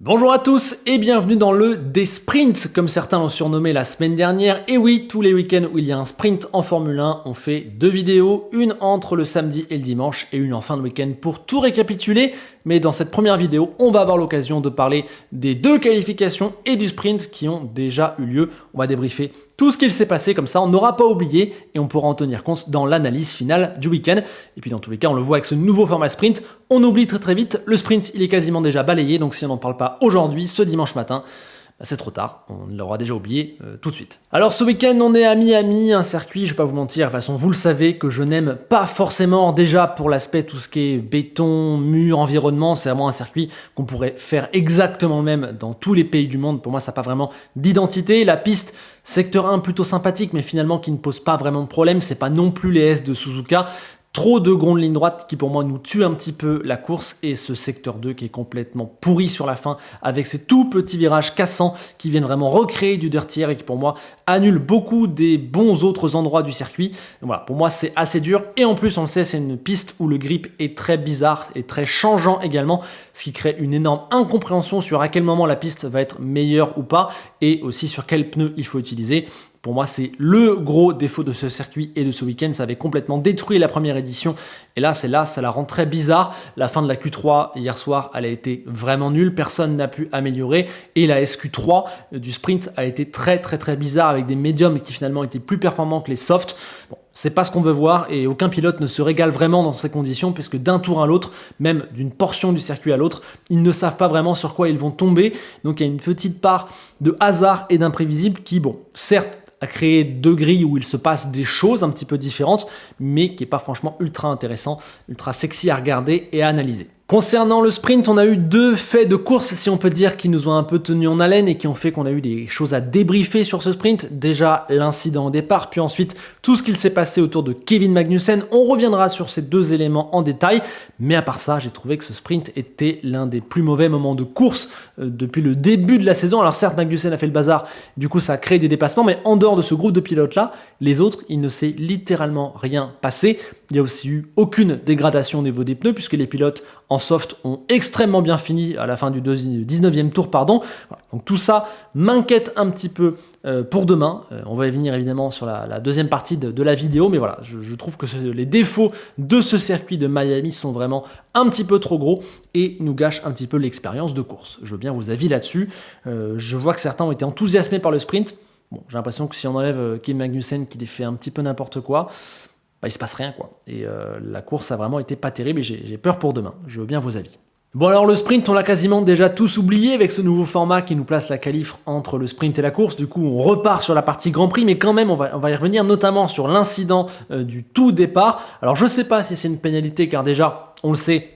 Bonjour à tous et bienvenue dans le D-Sprint, comme certains l'ont surnommé la semaine dernière. Et oui, tous les week-ends où il y a un sprint en Formule 1, on fait deux vidéos, une entre le samedi et le dimanche et une en fin de week-end pour tout récapituler. Mais dans cette première vidéo, on va avoir l'occasion de parler des deux qualifications et du sprint qui ont déjà eu lieu. On va débriefer tout ce qu'il s'est passé, comme ça on n'aura pas oublié et on pourra en tenir compte dans l'analyse finale du week-end. Et puis dans tous les cas, on le voit avec ce nouveau format sprint, on oublie très vite, le sprint il est quasiment déjà balayé, donc si on n'en parle pas aujourd'hui, ce dimanche matin, c'est trop tard, on l'aura déjà oublié tout de suite. Alors ce week-end, on est à Miami, un circuit, je vais pas vous mentir, de toute façon vous le savez, que je n'aime pas forcément déjà pour l'aspect tout ce qui est béton, mur, environnement, c'est vraiment un circuit qu'on pourrait faire exactement le même dans tous les pays du monde. Pour moi, ça n'a pas vraiment d'identité. La piste, secteur 1 plutôt sympathique, mais finalement qui ne pose pas vraiment de problème, c'est pas non plus les S de Suzuka. Trop de grandes lignes droites qui pour moi nous tuent un petit peu la course, et ce secteur 2 qui est complètement pourri sur la fin avec ces tout petits virages cassants qui viennent vraiment recréer du dirty air et qui pour moi annulent beaucoup des bons autres endroits du circuit. Donc voilà, pour moi c'est assez dur, et en plus on le sait, c'est une piste où le grip est très bizarre et très changeant également, ce qui crée une énorme incompréhension sur à quel moment la piste va être meilleure ou pas, et aussi sur quel pneu il faut utiliser. Pour moi, c'est le gros défaut de ce circuit et de ce week-end. Ça avait complètement détruit la première édition. Et là, ça la rend très bizarre. La fin de la Q3 hier soir, elle a été vraiment nulle. Personne n'a pu améliorer. Et la SQ3 du sprint a été très bizarre, avec des médiums qui finalement étaient plus performants que les softs. Bon, c'est pas ce qu'on veut voir, et aucun pilote ne se régale vraiment dans ces conditions, puisque d'un tour à l'autre, même d'une portion du circuit à l'autre, ils ne savent pas vraiment sur quoi ils vont tomber. Donc il y a une petite part de hasard et d'imprévisible qui, bon, certes, a créé deux grilles où il se passe des choses un petit peu différentes, mais qui n'est pas franchement ultra intéressant, ultra sexy à regarder et à analyser. Concernant le sprint, on a eu deux faits de course, si on peut dire, qui nous ont un peu tenus en haleine et qui ont fait qu'on a eu des choses à débriefer sur ce sprint. Déjà, l'incident au départ, puis ensuite, tout ce qu'il s'est passé autour de Kevin Magnussen. On reviendra sur ces deux éléments en détail, mais à part ça, j'ai trouvé que ce sprint était l'un des plus mauvais moments de course depuis le début de la saison. Alors certes, Magnussen a fait le bazar, du coup ça a créé des dépassements, mais en dehors de ce groupe de pilotes-là, les autres, il ne s'est littéralement rien passé. Il n'y a aussi eu aucune dégradation au niveau des pneus, puisque les pilotes en soft ont extrêmement bien fini à la fin du 19e tour. Voilà. Donc tout ça m'inquiète un petit peu pour demain. On va y venir évidemment sur la deuxième partie de la vidéo, mais voilà, je trouve que les défauts de ce circuit de Miami sont vraiment un petit peu trop gros et nous gâchent un petit peu l'expérience de course. Je veux bien vos avis là-dessus. Je vois que certains ont été enthousiasmés par le sprint. Bon, j'ai l'impression que si on enlève Kevin Magnussen qui fait un petit peu n'importe quoi, il se passe rien quoi. Et la course a vraiment été pas terrible, et j'ai peur pour demain. Je veux bien vos avis. Bon, alors le sprint, on l'a quasiment déjà tous oublié avec ce nouveau format qui nous place la qualif entre le sprint et la course. Du coup, on repart sur la partie Grand Prix, mais quand même, on va y revenir notamment sur l'incident du tout départ. Alors je sais pas si c'est une pénalité, car déjà, on le sait,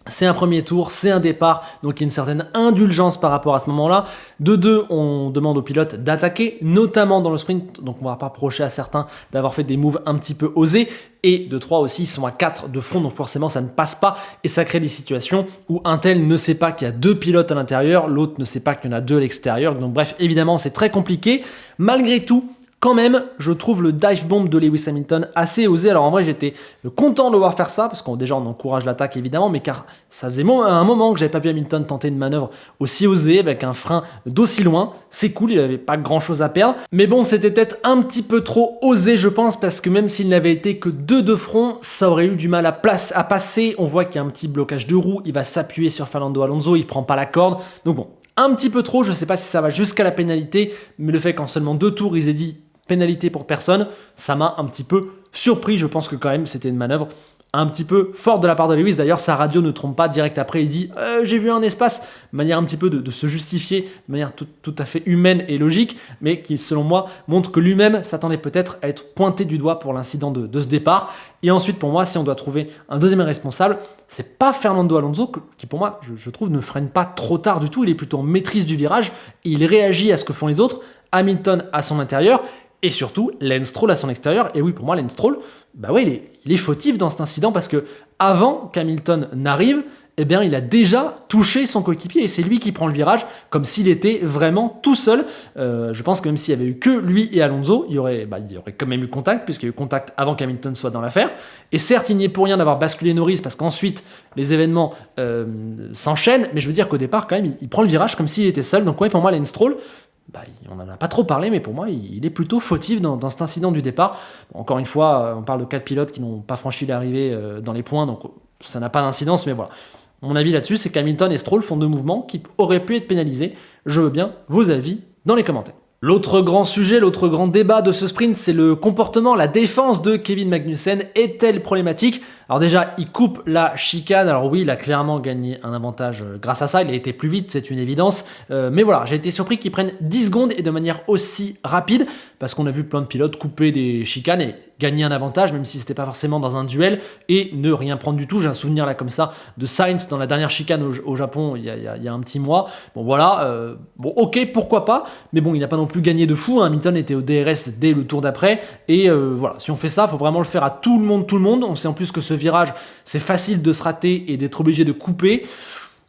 c'est un premier tour, c'est un départ, donc il y a une certaine indulgence par rapport à ce moment-là. De deux, on demande aux pilotes d'attaquer, notamment dans le sprint, donc on ne va pas reprocher à certains d'avoir fait des moves un petit peu osés. Et de 3 aussi, ils sont à 4 de front, donc forcément ça ne passe pas, et ça crée des situations où un tel ne sait pas qu'il y a deux pilotes à l'intérieur, l'autre ne sait pas qu'il y en a deux à l'extérieur. Donc bref, évidemment c'est très compliqué. Malgré tout, quand même, je trouve le dive bomb de Lewis Hamilton assez osé. Alors en vrai, j'étais content de le voir faire ça, parce qu'on déjà on encourage l'attaque évidemment, mais car ça faisait un moment que j'avais pas vu Hamilton tenter une manœuvre aussi osée, avec un frein d'aussi loin. C'est cool, il avait pas grand chose à perdre. Mais bon, c'était peut-être un petit peu trop osé, je pense, parce que même s'il n'avait été que deux de front, ça aurait eu du mal à passer. On voit qu'il y a un petit blocage de roue, il va s'appuyer sur Fernando Alonso, il prend pas la corde. Donc bon, un petit peu trop, je sais pas si ça va jusqu'à la pénalité, mais le fait qu'en seulement 2 tours, ils aient dit pénalité pour personne, ça m'a un petit peu surpris. Je pense que quand même c'était une manœuvre un petit peu forte de la part de Lewis. D'ailleurs, sa radio ne trompe pas, direct après il dit j'ai vu un espace, de manière un petit peu de se justifier de manière tout à fait humaine et logique, mais qui selon moi montre que lui-même s'attendait peut-être à être pointé du doigt pour l'incident de ce départ. Et ensuite, pour moi, si on doit trouver un deuxième responsable, c'est pas Fernando Alonso qui pour moi, je trouve, ne freine pas trop tard du tout. Il est plutôt en maîtrise du virage, et il réagit à ce que font les autres. Hamilton à son intérieur, et surtout Lance Stroll à son extérieur. Et oui, pour moi, Lance Stroll, il est fautif dans cet incident, parce que avant qu'Hamilton n'arrive, eh bien il a déjà touché son coéquipier et c'est lui qui prend le virage comme s'il était vraiment tout seul. Je pense que même s'il y avait eu que lui et Alonso, il y aurait quand même eu contact, puisqu'il y a eu contact avant qu'Hamilton soit dans l'affaire. Et certes, il n'y est pour rien d'avoir basculé Norris, parce qu'ensuite, les événements s'enchaînent, mais je veux dire qu'au départ, quand même, il prend le virage comme s'il était seul. Donc ouais, pour moi, Lance Stroll, on n'en a pas trop parlé, mais pour moi, il est plutôt fautif dans cet incident du départ. Bon, encore une fois, on parle de 4 pilotes qui n'ont pas franchi l'arrivée dans les points, donc ça n'a pas d'incidence, mais voilà. Mon avis là-dessus, c'est qu'Hamilton et Stroll font deux mouvements qui auraient pu être pénalisés. Je veux bien vos avis dans les commentaires. L'autre grand sujet, l'autre grand débat de ce sprint, c'est le comportement, la défense de Kevin Magnussen. Est-elle problématique ? Alors déjà, il coupe la chicane. Alors oui, il a clairement gagné un avantage grâce à ça. Il a été plus vite, c'est une évidence. Mais voilà, j'ai été surpris qu'il prenne 10 secondes et de manière aussi rapide, parce qu'on a vu plein de pilotes couper des chicanes et gagner un avantage, même si c'était pas forcément dans un duel, et ne rien prendre du tout. J'ai un souvenir là comme ça de Sainz dans la dernière chicane au Japon il y a un petit mois. Bon voilà, ok, pourquoi pas, mais bon, il n'a pas non plus gagné de fou. Hamilton était au DRS dès le tour d'après, et voilà, si on fait ça, il faut vraiment le faire à tout le monde. On sait en plus que ce virage, c'est facile de se rater et d'être obligé de couper.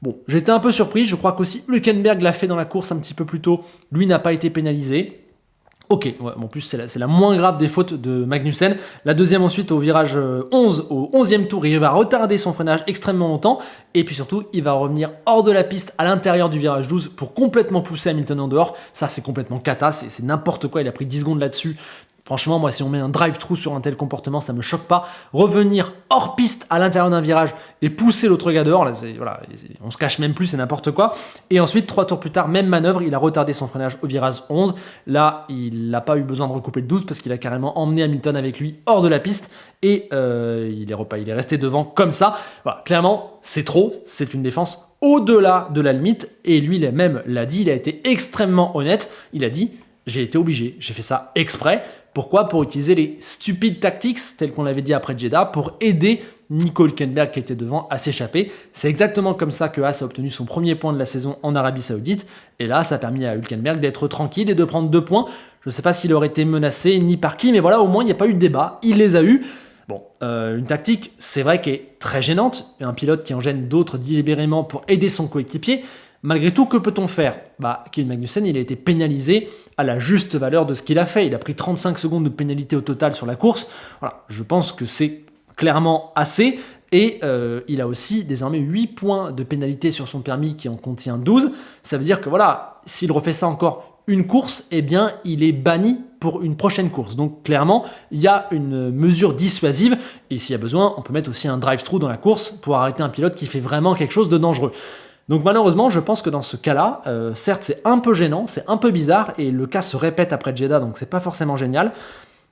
Bon, j'étais un peu surpris, je crois qu'aussi Hülkenberg l'a fait dans la course un petit peu plus tôt, lui n'a pas été pénalisé. Ok, ouais, en plus c'est la moins grave des fautes de Magnussen. La deuxième ensuite au virage 11, au 11e tour, il va retarder son freinage extrêmement longtemps. Et puis surtout, il va revenir hors de la piste à l'intérieur du virage 12 pour complètement pousser Hamilton en dehors. Ça c'est complètement cata, c'est n'importe quoi, il a pris 10 secondes là-dessus. Franchement, moi, si on met un drive-through sur un tel comportement, ça me choque pas. Revenir hors piste à l'intérieur d'un virage et pousser l'autre gars dehors, là, on se cache même plus, c'est n'importe quoi. Et ensuite, 3 tours plus tard, même manœuvre, il a retardé son freinage au virage 11. Là, il n'a pas eu besoin de recouper le 12 parce qu'il a carrément emmené Hamilton avec lui hors de la piste et il est resté devant comme ça. Voilà, clairement, c'est trop, c'est une défense au-delà de la limite. Et lui, il l'a dit, il a été extrêmement honnête. Il a dit: j'ai été obligé, j'ai fait ça exprès. Pourquoi ? Pour utiliser les stupid tactics, tels qu'on l'avait dit après Jeddah, pour aider Nico Hülkenberg qui était devant à s'échapper. C'est exactement comme ça que Haas a obtenu son premier point de la saison en Arabie Saoudite. Et là, ça a permis à Hülkenberg d'être tranquille et de prendre 2 points. Je ne sais pas s'il aurait été menacé ni par qui, mais voilà, au moins il n'y a pas eu de débat. Il les a eus. Bon, une tactique, c'est vrai qu'elle est très gênante. Un pilote qui en gêne d'autres délibérément pour aider son coéquipier. Malgré tout, que peut-on faire ? Kevin Magnussen, il a été pénalisé à la juste valeur de ce qu'il a fait. Il a pris 35 secondes de pénalité au total sur la course. Voilà, je pense que c'est clairement assez. Et il a aussi désormais 8 points de pénalité sur son permis qui en contient 12. Ça veut dire que voilà, s'il refait ça encore une course, eh bien, il est banni pour une prochaine course. Donc clairement, il y a une mesure dissuasive. Et s'il y a besoin, on peut mettre aussi un drive-through dans la course pour arrêter un pilote qui fait vraiment quelque chose de dangereux. Donc malheureusement, je pense que dans ce cas-là, certes c'est un peu gênant, c'est un peu bizarre, et le cas se répète après Jeddah, donc c'est pas forcément génial,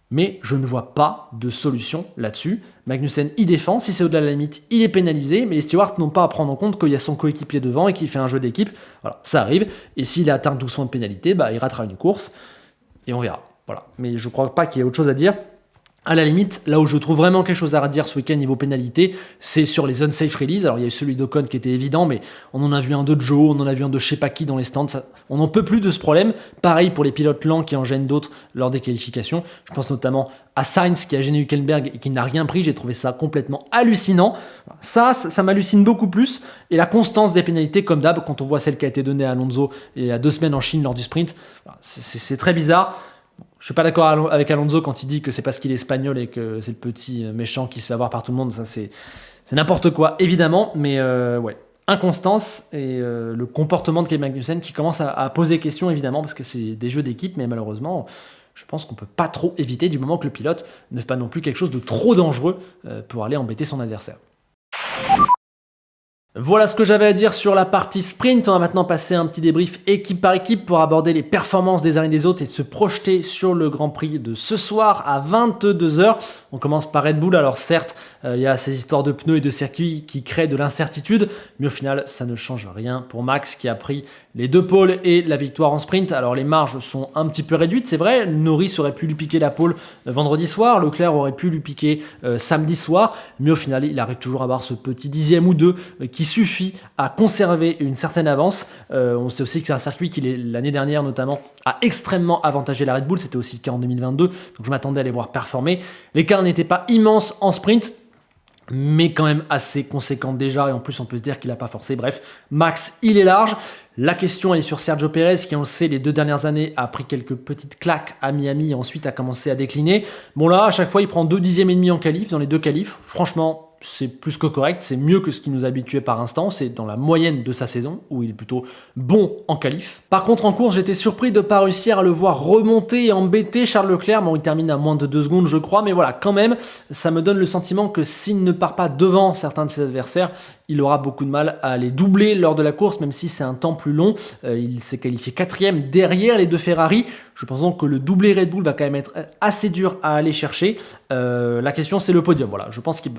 mais je ne vois pas de solution là-dessus. Magnussen y défend, si c'est au-delà de la limite, il est pénalisé, mais les stewards n'ont pas à prendre en compte qu'il y a son coéquipier devant et qu'il fait un jeu d'équipe. Voilà, ça arrive, et s'il a atteint 12 points de pénalité, il ratera une course, et on verra. Voilà. Mais je crois pas qu'il y ait autre chose à dire. À la limite, là où je trouve vraiment quelque chose à redire ce week-end niveau pénalité, c'est sur les unsafe release. Alors il y a eu celui d'Ocon qui était évident, mais on en a vu un de Joe, on en a vu un de je sais pas qui dans les stands. On n'en peut plus de ce problème. Pareil pour les pilotes lents qui en gênent d'autres lors des qualifications. Je pense notamment à Sainz qui a gêné Hülkenberg et qui n'a rien pris. J'ai trouvé ça complètement hallucinant. Ça m'hallucine beaucoup plus. Et la constance des pénalités, comme d'hab, quand on voit celle qui a été donnée à Alonso il y a 2 semaines en Chine lors du sprint, c'est très bizarre. Je suis pas d'accord avec Alonso quand il dit que c'est parce qu'il est espagnol et que c'est le petit méchant qui se fait avoir par tout le monde. Ça, c'est n'importe quoi, évidemment. Mais ouais, inconstance et le comportement de Kevin Magnussen qui commence à poser question, évidemment, parce que c'est des jeux d'équipe. Mais malheureusement, je pense qu'on peut pas trop éviter du moment que le pilote ne fait pas non plus quelque chose de trop dangereux pour aller embêter son adversaire. Voilà ce que j'avais à dire sur la partie sprint. On va maintenant passer un petit débrief équipe par équipe pour aborder les performances des uns et des autres et se projeter sur le Grand Prix de ce soir à 22h. On commence par Red Bull. Alors certes, il y a ces histoires de pneus et de circuits qui créent de l'incertitude, mais au final, ça ne change rien pour Max qui a pris les 2 pôles et la victoire en sprint. Alors les marges sont un petit peu réduites, c'est vrai. Norris aurait pu lui piquer la pole vendredi soir, Leclerc aurait pu lui piquer samedi soir, mais au final, il arrive toujours à avoir ce petit dixième ou 2 qui suffit à conserver une certaine avance. On sait aussi que c'est un circuit qui, l'année dernière notamment, a extrêmement avantagé la Red Bull. C'était aussi le cas en 2022, donc je m'attendais à les voir performer. L'écart n'était pas immense en sprint, mais quand même assez conséquente déjà, et en plus on peut se dire qu'il n'a pas forcé. Bref, Max, il est large. La question, elle est sur Sergio Pérez, qui, on le sait, les 2 dernières années, a pris quelques petites claques à Miami et ensuite a commencé à décliner. Bon là, à chaque fois, il prend 2 dixièmes et demi en qualif, dans les 2 qualifs. Franchement, c'est plus que correct, c'est mieux que ce qui nous habituait par instant, c'est dans la moyenne de sa saison, où il est plutôt bon en qualif. Par contre, en course, j'étais surpris de ne pas réussir à le voir remonter et embêter Charles Leclerc. Bon, il termine à moins de 2 secondes, je crois, mais voilà, quand même, ça me donne le sentiment que s'il ne part pas devant certains de ses adversaires, il aura beaucoup de mal à les doubler lors de la course, même si c'est un temps plus long. Il s'est qualifié 4e derrière les 2 Ferrari. Je pense donc que le doublé Red Bull va quand même être assez dur à aller chercher. La question, c'est le podium. Voilà, je pense qu'il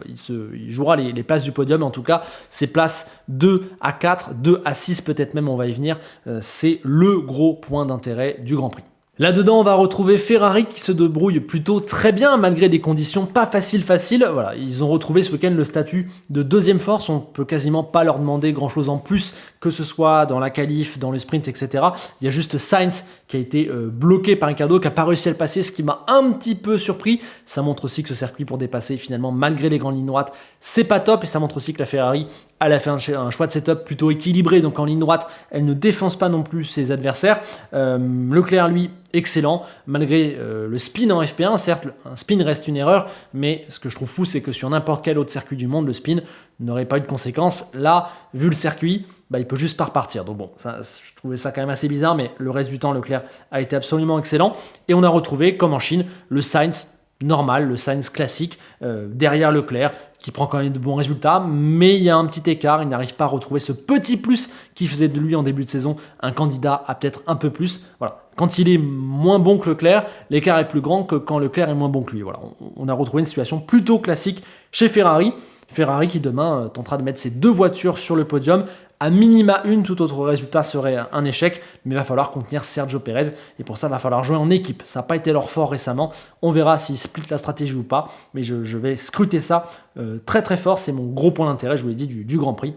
jouera les places du podium. En tout cas, ces places 2 à 4, 2 à 6 peut-être même, on va y venir. C'est le gros point d'intérêt du Grand Prix. Là-dedans, on va retrouver Ferrari qui se débrouille plutôt très bien malgré des conditions pas faciles. Voilà, ils ont retrouvé ce week-end le statut de 2e force. On peut quasiment pas leur demander grand-chose en plus, que ce soit dans la qualif, dans le sprint, etc. Il y a juste Sainz qui a été bloqué par Ricciardo, qui n'a pas réussi à le passer, ce qui m'a un petit peu surpris. Ça montre aussi que ce circuit pour dépasser, finalement, malgré les grandes lignes droites, c'est pas top. Et ça montre aussi que la Ferrari, elle a fait un choix de setup plutôt équilibré. Donc en ligne droite, elle ne défonce pas non plus ses adversaires. Leclerc, lui, excellent, malgré le spin en FP1. Certes, un spin reste une erreur, mais ce que je trouve fou, c'est que sur n'importe quel autre circuit du monde, le spin n'aurait pas eu de conséquences. Là, vu le circuit, il peut juste pas repartir. Donc bon, je trouvais ça quand même assez bizarre, mais le reste du temps, Leclerc a été absolument excellent. Et on a retrouvé, comme en Chine, le Sainz normal, le Sainz classique, derrière Leclerc, qui prend quand même de bons résultats, mais il y a un petit écart, il n'arrive pas à retrouver ce petit plus qui faisait de lui en début de saison un candidat à peut-être un peu plus. Voilà. Quand il est moins bon que Leclerc, l'écart est plus grand que quand Leclerc est moins bon que lui. Voilà. On a retrouvé une situation plutôt classique chez Ferrari. Ferrari qui demain tentera de mettre ses 2 voitures sur le podium. À minima une, tout autre résultat serait un échec, mais il va falloir contenir Sergio Pérez, et pour ça, il va falloir jouer en équipe. Ça n'a pas été leur fort récemment, on verra s'ils split la stratégie ou pas, mais je vais scruter ça très très fort, c'est mon gros point d'intérêt, je vous l'ai dit, du Grand Prix.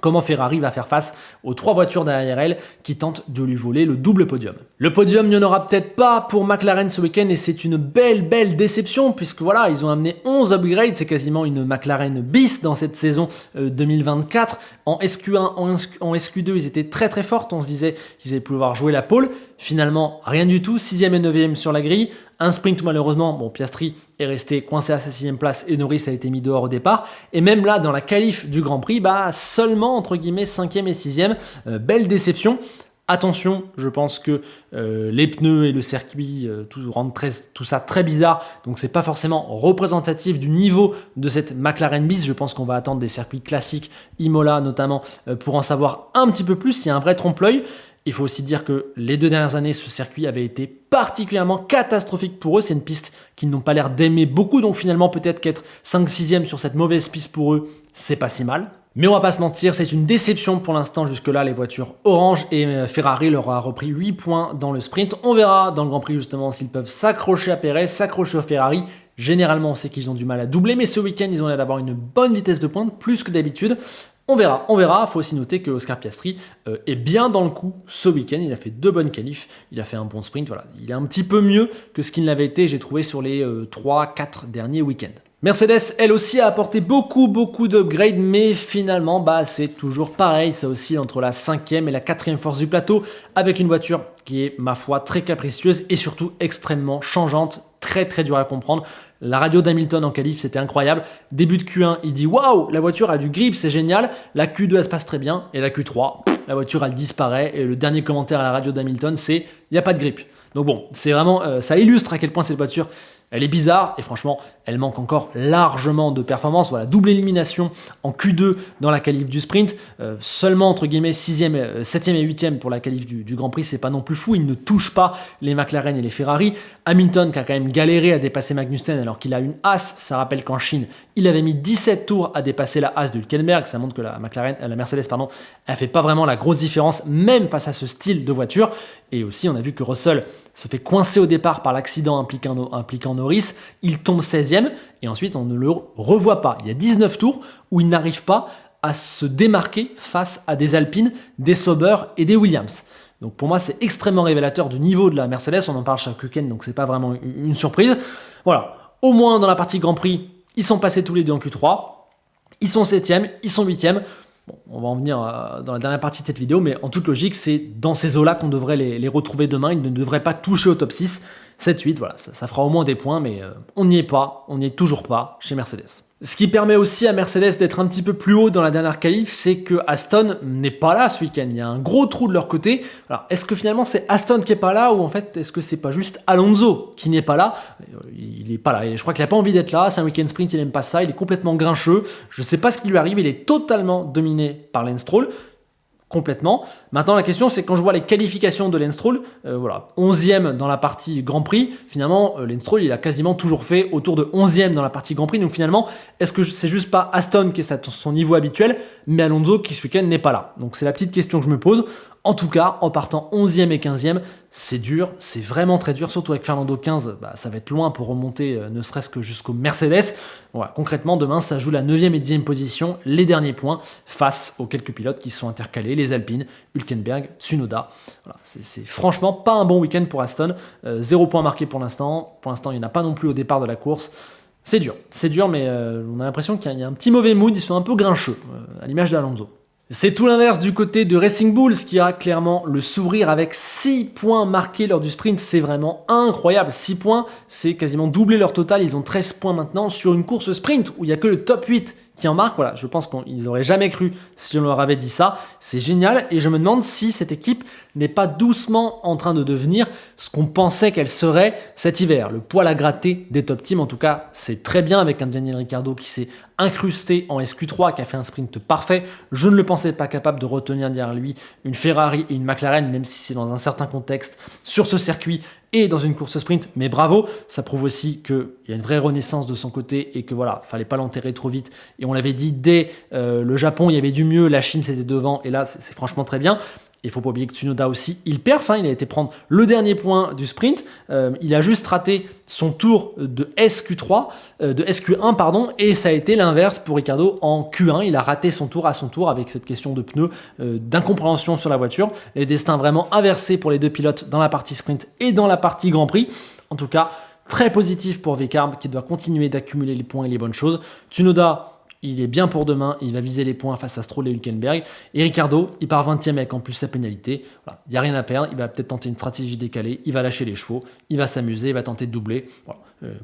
Comment Ferrari va faire face aux 3 voitures derrière elle qui tentent de lui voler le double podium. Le podium, il n'y en aura peut-être pas pour McLaren ce week-end et c'est une belle déception puisque voilà, ils ont amené 11 upgrades, c'est quasiment une McLaren bis dans cette saison 2024. En SQ1, en SQ2, ils étaient très très fortes, on se disait qu'ils allaient pouvoir jouer la pole. Finalement, rien du tout, 6e et 9e sur la grille. Un sprint malheureusement, bon, Piastri est resté coincé à sa 6e place et Norris a été mis dehors au départ. Et même là, dans la qualif du Grand Prix, seulement entre guillemets 5e et 6e. Belle déception. Attention, je pense que les pneus et le circuit tout rendent tout ça très bizarre, donc c'est pas forcément représentatif du niveau de cette McLaren bis. Je pense qu'on va attendre des circuits classiques, Imola notamment, pour en savoir un petit peu plus. Il y a un vrai trompe-l'œil. Il faut aussi dire que les 2 dernières années, ce circuit avait été particulièrement catastrophique pour eux. C'est une piste qu'ils n'ont pas l'air d'aimer beaucoup, donc finalement peut-être qu'être 5-6e sur cette mauvaise piste pour eux, c'est pas si mal. Mais on va pas se mentir, c'est une déception pour l'instant jusque-là, les voitures orange, et Ferrari leur a repris 8 points dans le sprint. On verra dans le Grand Prix justement s'ils peuvent s'accrocher à Perez, s'accrocher au Ferrari. Généralement, on sait qu'ils ont du mal à doubler, mais ce week-end, ils ont l'air d'avoir une bonne vitesse de pointe, plus que d'habitude. On verra. Il faut aussi noter que Oscar Piastri est bien dans le coup ce week-end. Il a fait 2 bonnes qualifs, il a fait un bon sprint. Voilà. Il est un petit peu mieux que ce qu'il n'avait été, j'ai trouvé, sur les 3-4 derniers week-ends. Mercedes, elle aussi, a apporté beaucoup d'upgrades, mais finalement, c'est toujours pareil. Ça oscille entre la 5e et la 4e force du plateau, avec une voiture qui est, ma foi, très capricieuse et surtout extrêmement changeante, très dure à comprendre. La radio d'Hamilton en qualif, c'était incroyable. Début de Q1, il dit « Waouh, la voiture a du grip, c'est génial ». La Q2, elle se passe très bien. Et la Q3, la voiture, elle disparaît. Et le dernier commentaire à la radio d'Hamilton, c'est « Il n'y a pas de grip ». Donc bon, c'est vraiment, ça illustre à quel point cette voiture, elle est bizarre et franchement, elle manque encore largement de performance. Voilà, double élimination en Q2 dans la qualif du sprint, seulement entre guillemets 6e, 7e et 8e pour la qualif du Grand Prix, c'est pas non plus fou. Il ne touche pas les McLaren et les Ferrari. Hamilton qui a quand même galéré à dépasser Magnussen alors qu'il a une Haas. Ça rappelle qu'en Chine, il avait mis 17 tours à dépasser la Haas de Hülkenberg. Ça montre que la Mercedes, elle fait pas vraiment la grosse différence même face à ce style de voiture. Et aussi, on a vu que Russell se fait coincer au départ par l'accident impliquant Norris. Il tombe 16e et ensuite on ne le revoit pas. Il y a 19 tours où il n'arrive pas à se démarquer face à des Alpines, des Sauber et des Williams. Donc pour moi, c'est extrêmement révélateur du niveau de la Mercedes. On en parle chaque week-end, donc c'est pas vraiment une surprise. Voilà, au moins dans la partie Grand Prix, ils sont passés tous les deux en Q3. Ils sont 7e, ils sont 8e. Bon, on va en venir dans la dernière partie de cette vidéo, mais en toute logique, c'est dans ces eaux-là qu'on devrait les retrouver demain. Ils ne devraient pas toucher au top 6. 7-8, voilà, ça fera au moins des points, mais on n'y est pas, on n'y est toujours pas chez Mercedes. Ce qui permet aussi à Mercedes d'être un petit peu plus haut dans la dernière qualif, c'est que Aston n'est pas là ce week-end. Il y a un gros trou de leur côté. Alors, est-ce que finalement c'est Aston qui est pas là, ou en fait est-ce que c'est pas juste Alonso qui n'est pas là? Il est pas là. Et je crois qu'il a pas envie d'être là. C'est un week-end sprint, il aime pas ça. Il est complètement grincheux. Je sais pas ce qui lui arrive. Il est totalement dominé par Lance Stroll. Complètement. Maintenant, la question, c'est quand je vois les qualifications de Lance Stroll, voilà, 11e dans la partie Grand Prix, finalement, Lance Stroll, il a quasiment toujours fait autour de 11e dans la partie Grand Prix. Donc finalement, est-ce que c'est juste pas Aston qui est à son niveau habituel, mais Alonso qui ce week-end n'est pas là? Donc c'est la petite question que je me pose. En tout cas, en partant 11e et 15e, c'est dur, c'est vraiment très dur, surtout avec Fernando 15, ça va être loin pour remonter ne serait-ce que jusqu'au Mercedes. Voilà, concrètement, demain, ça joue la 9e et 10e position, les derniers points, face aux quelques pilotes qui sont intercalés, les Alpines, Hülkenberg, Tsunoda. Voilà, c'est franchement pas un bon week-end pour Aston, 0 point marqué pour l'instant, il n'y en a pas non plus au départ de la course. C'est dur, mais on a l'impression qu'il y a un petit mauvais mood, ils sont un peu grincheux, à l'image d'Alonso. C'est tout l'inverse du côté de Racing Bulls qui a clairement le sourire avec 6 points marqués lors du sprint. C'est vraiment incroyable. 6 points, c'est quasiment doubler leur total. Ils ont 13 points maintenant sur une course sprint où il n'y a que le top 8 qui en marque. Voilà, je pense qu'ils n'auraient jamais cru si on leur avait dit ça. C'est génial et je me demande si cette équipe n'est pas doucement en train de devenir ce qu'on pensait qu'elle serait cet hiver. Le poil à gratter des top teams, en tout cas, c'est très bien avec un Daniel Ricciardo qui s'est incrusté en SQ3, qui a fait un sprint parfait. Je ne le pensais pas capable de retenir derrière lui une Ferrari et une McLaren, même si c'est dans un certain contexte sur ce circuit et dans une course sprint, mais bravo, ça prouve aussi qu'il y a une vraie renaissance de son côté et que voilà, fallait pas l'enterrer trop vite. Et on l'avait dit dès le Japon, il y avait du mieux, la Chine c'était devant, et là c'est franchement très bien. Il faut pas oublier que Tsunoda aussi, il perf, il a été prendre le dernier point du sprint, il a juste raté son tour de SQ1 pardon, et ça a été l'inverse pour Ricciardo en Q1, il a raté son tour à son tour avec cette question de pneus, d'incompréhension sur la voiture, les destins vraiment inversés pour les deux pilotes dans la partie sprint et dans la partie Grand Prix. En tout cas, très positif pour Wecarb qui doit continuer d'accumuler les points et les bonnes choses. Tsunoda, il est bien pour demain, il va viser les points face à Stroll et Hülkenberg. Et Ricciardo, il part 20e avec en plus sa pénalité. Voilà, il n'y a rien à perdre, il va peut-être tenter une stratégie décalée, il va lâcher les chevaux, il va s'amuser, il va tenter de doubler. Voilà.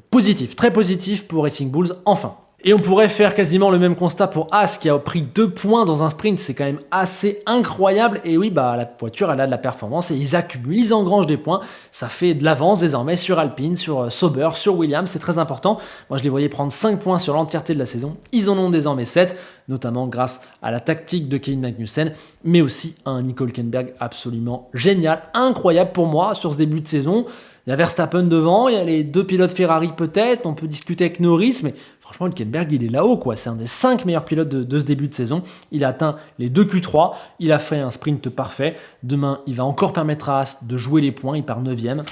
Positif, très positif pour Racing Bulls, enfin. Et on pourrait faire quasiment le même constat pour As qui a pris 2 points dans un sprint, c'est quand même assez incroyable. Et oui, la voiture elle a de la performance et ils accumulent, ils engrangent des points. Ça fait de l'avance désormais sur Alpine, sur Sauber, sur Williams, c'est très important. Moi je les voyais prendre 5 points sur l'entièreté de la saison, ils en ont désormais 7, notamment grâce à la tactique de Kevin Magnussen, mais aussi à un Nico Hülkenberg absolument génial, incroyable pour moi sur ce début de saison. Il y a Verstappen devant, il y a les 2 pilotes Ferrari peut-être, on peut discuter avec Norris, mais franchement Hülkenberg il est là-haut quoi, c'est un des 5 meilleurs pilotes de ce début de saison. Il a atteint les 2 Q3, il a fait un sprint parfait. Demain il va encore permettre à As de jouer les points, il part 9e.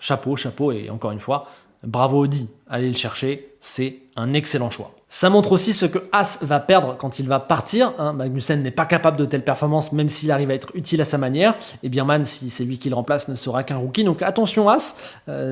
Chapeau, et encore une fois, bravo Audi, allez le chercher, c'est un excellent choix. Ça montre aussi ce que As va perdre quand il va partir. Magnussen n'est pas capable de telles performances, même s'il arrive à être utile à sa manière. Et Birman, si c'est lui qui le remplace, ne sera qu'un rookie. Donc attention As,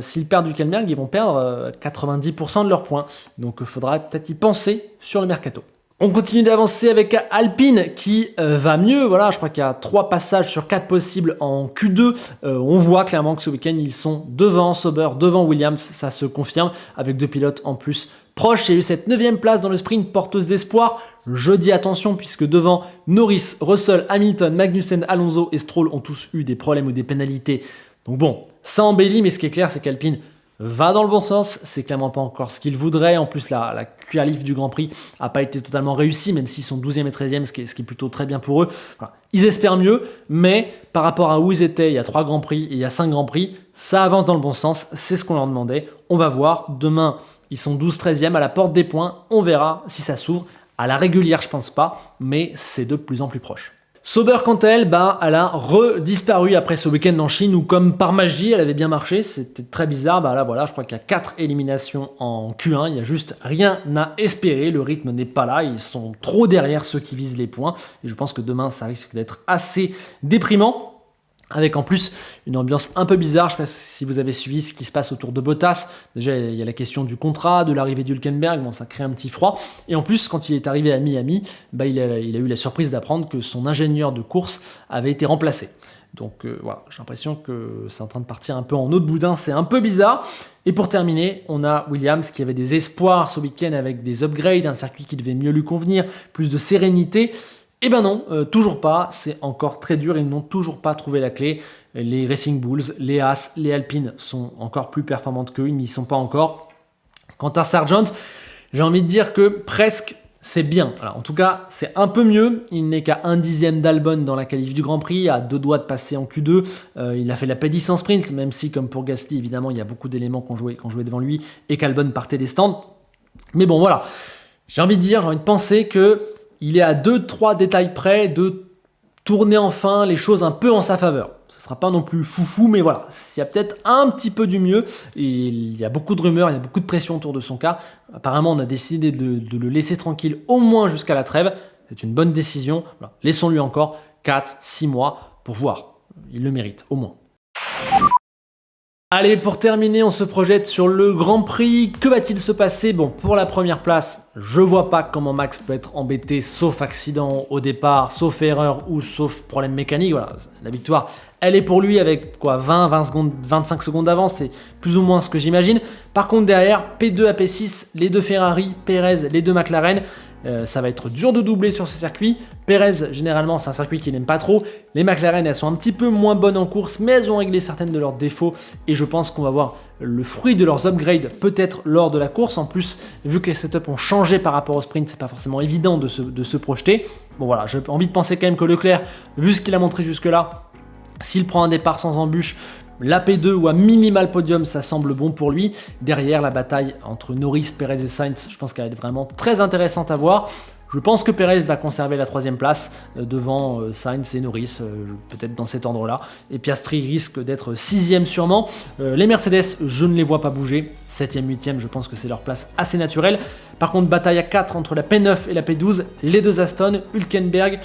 s'ils perdent Hülkenberg, ils vont perdre 90% de leurs points. Donc il faudra peut-être y penser sur le mercato. On continue d'avancer avec Alpine qui va mieux. Voilà, je crois qu'il y a 3 passages sur 4 possibles en Q2. On voit clairement que ce week-end, ils sont devant Sauber, devant Williams. Ça se confirme avec 2 pilotes en plus proches. Il y a eu cette 9e place dans le sprint porteuse d'espoir. Je dis attention puisque devant Norris, Russell, Hamilton, Magnussen, Alonso et Stroll ont tous eu des problèmes ou des pénalités. Donc bon, ça embellit, mais ce qui est clair, c'est qu'Alpine va dans le bon sens, c'est clairement pas encore ce qu'ils voudraient. En plus, la qualif du Grand Prix n'a pas été totalement réussie, même s'ils sont 12e et 13e, ce qui est plutôt très bien pour eux. Voilà. Ils espèrent mieux, mais par rapport à où ils étaient il y a 3 Grands Prix et il y a 5 Grands Prix, ça avance dans le bon sens, c'est ce qu'on leur demandait. On va voir, demain, ils sont 12-13e à la porte des points, on verra si ça s'ouvre. À la régulière, je pense pas, mais c'est de plus en plus proche. Sauber, quant à elle, elle a redisparu après ce week-end en Chine où, comme par magie, elle avait bien marché. C'était très bizarre. Là, voilà, je crois qu'il y a 4 éliminations en Q1. Il n'y a juste rien à espérer. Le rythme n'est pas là. Ils sont trop derrière ceux qui visent les points. Et je pense que demain, ça risque d'être assez déprimant. avec en plus une ambiance un peu bizarre. Je ne sais pas si vous avez suivi ce qui se passe autour de Bottas. Déjà, il y a la question du contrat, de l'arrivée d'Hülkenberg, bon, ça crée un petit froid. Et en plus, quand il est arrivé à Miami, il a eu la surprise d'apprendre que son ingénieur de course avait été remplacé. Donc voilà, j'ai l'impression que c'est en train de partir un peu en eau de boudin, c'est un peu bizarre. Et pour terminer, on a Williams qui avait des espoirs ce week-end avec des upgrades, un circuit qui devait mieux lui convenir, plus de sérénité. Eh ben non, toujours pas, c'est encore très dur, ils n'ont toujours pas trouvé la clé. Les Racing Bulls, les Haas, les Alpine sont encore plus performantes qu'eux, ils n'y sont pas encore. Quant à Sargent, j'ai envie de dire que presque c'est bien. Alors, en tout cas, c'est un peu mieux. Il n'est qu'à 1/10 d'Albon dans la qualif du Grand Prix, à 2 doigts de passer en Q2. Il a fait la P10 en sprint, même si, comme pour Gasly, évidemment, il y a beaucoup d'éléments qui ont joué devant lui et qu'Albon partait des stands. Mais bon, voilà. J'ai envie de penser qu'il est à 2-3 détails près de tourner enfin les choses un peu en sa faveur. Ce ne sera pas non plus foufou, mais voilà, il y a peut-être un petit peu du mieux. Et il y a beaucoup de rumeurs, il y a beaucoup de pression autour de son cas. Apparemment, on a décidé de le laisser tranquille au moins jusqu'à la trêve. C'est une bonne décision. Voilà. Laissons-lui encore 4-6 mois pour voir. Il le mérite, au moins. Allez, pour terminer, on se projette sur le Grand Prix. Que va-t-il se passer? Bon, pour la première place, je vois pas comment Max peut être embêté, sauf accident au départ, sauf erreur ou sauf problème mécanique. Voilà, la victoire, elle est pour lui avec quoi, 20 secondes, 25 secondes d'avance, c'est plus ou moins ce que j'imagine. Par contre, derrière, P2 à P6, les deux Ferrari, Perez, les deux McLaren. Ça va être dur de doubler sur ce circuit. Perez, généralement, c'est un circuit qu'il n'aime pas trop. Les McLaren, elles sont un petit peu moins bonnes en course, mais elles ont réglé certaines de leurs défauts. Et je pense qu'on va voir le fruit de leurs upgrades peut-être lors de la course. En plus, vu que les setups ont changé par rapport au sprint, c'est pas forcément évident de se projeter. Bon voilà, j'ai envie de penser quand même que Leclerc, vu ce qu'il a montré jusque-là, s'il prend un départ sans embûche, la P2 ou à minimal podium, ça semble bon pour lui. Derrière, la bataille entre Norris, Perez et Sainz, je pense qu'elle va être vraiment très intéressante à voir. Je pense que Perez va conserver la 3e place devant Sainz et Norris, peut-être dans cet ordre-là. Et Piastri risque d'être 6e sûrement. Les Mercedes, je ne les vois pas bouger. 7e, 8e, je pense que c'est leur place assez naturelle. Par contre, bataille à 4 entre la P9 et la P12. Les deux Aston, Hülkenberg,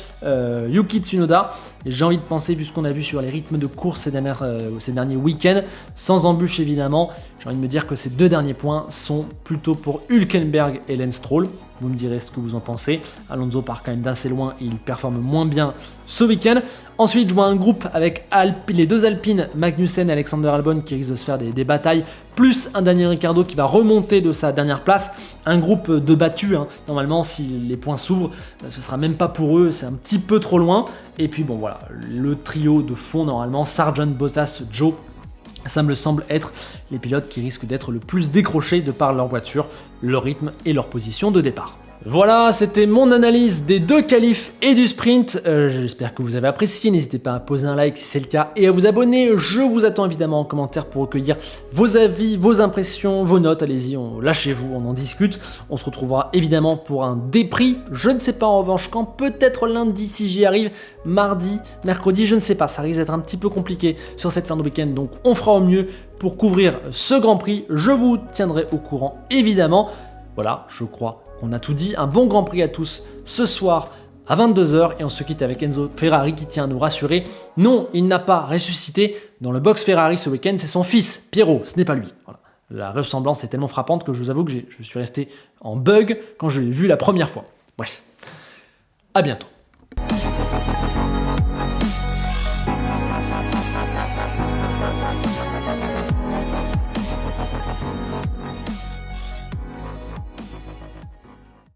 Yuki Tsunoda. Et j'ai envie de penser, vu ce qu'on a vu sur les rythmes de course ces derniers week-ends, sans embûche évidemment, j'ai envie de me dire que ces deux derniers points sont plutôt pour Hülkenberg et Lance Stroll. Vous me direz ce que vous en pensez. Alonso part quand même d'assez loin et il performe moins bien ce week-end. Ensuite, je vois un groupe avec les deux Alpines, Magnussen et Alexander Albon, qui risquent de se faire des batailles, plus un Daniel Ricciardo qui va remonter de sa dernière place. Un groupe de battus, hein. Normalement, si les points s'ouvrent, ce sera même pas pour eux, c'est un petit peu trop loin. Et puis bon voilà, le trio de fond normalement, Sargent, Bottas, Joe. Ça me semble être les pilotes qui risquent d'être le plus décrochés de par leur voiture, leur rythme et leur position de départ. Voilà, c'était mon analyse des deux qualifs et du sprint. J'espère que vous avez apprécié. N'hésitez pas à poser un like si c'est le cas et à vous abonner. Je vous attends évidemment en commentaire pour recueillir vos avis, vos impressions, vos notes. Allez-y, lâchez-vous, on en discute. On se retrouvera évidemment pour un débrief. Je ne sais pas en revanche quand, peut-être lundi si j'y arrive, mardi, mercredi, je ne sais pas. Ça risque d'être un petit peu compliqué sur cette fin de week-end, donc on fera au mieux pour couvrir ce Grand Prix. Je vous tiendrai au courant évidemment. Voilà, je crois qu'on a tout dit. Un bon Grand Prix à tous ce soir à 22h et on se quitte avec Enzo Ferrari qui tient à nous rassurer. Non, il n'a pas ressuscité dans le box Ferrari ce week-end, c'est son fils, Piero, ce n'est pas lui. Voilà. La ressemblance est tellement frappante que je vous avoue que je suis resté en bug quand je l'ai vu la première fois. Bref, à bientôt.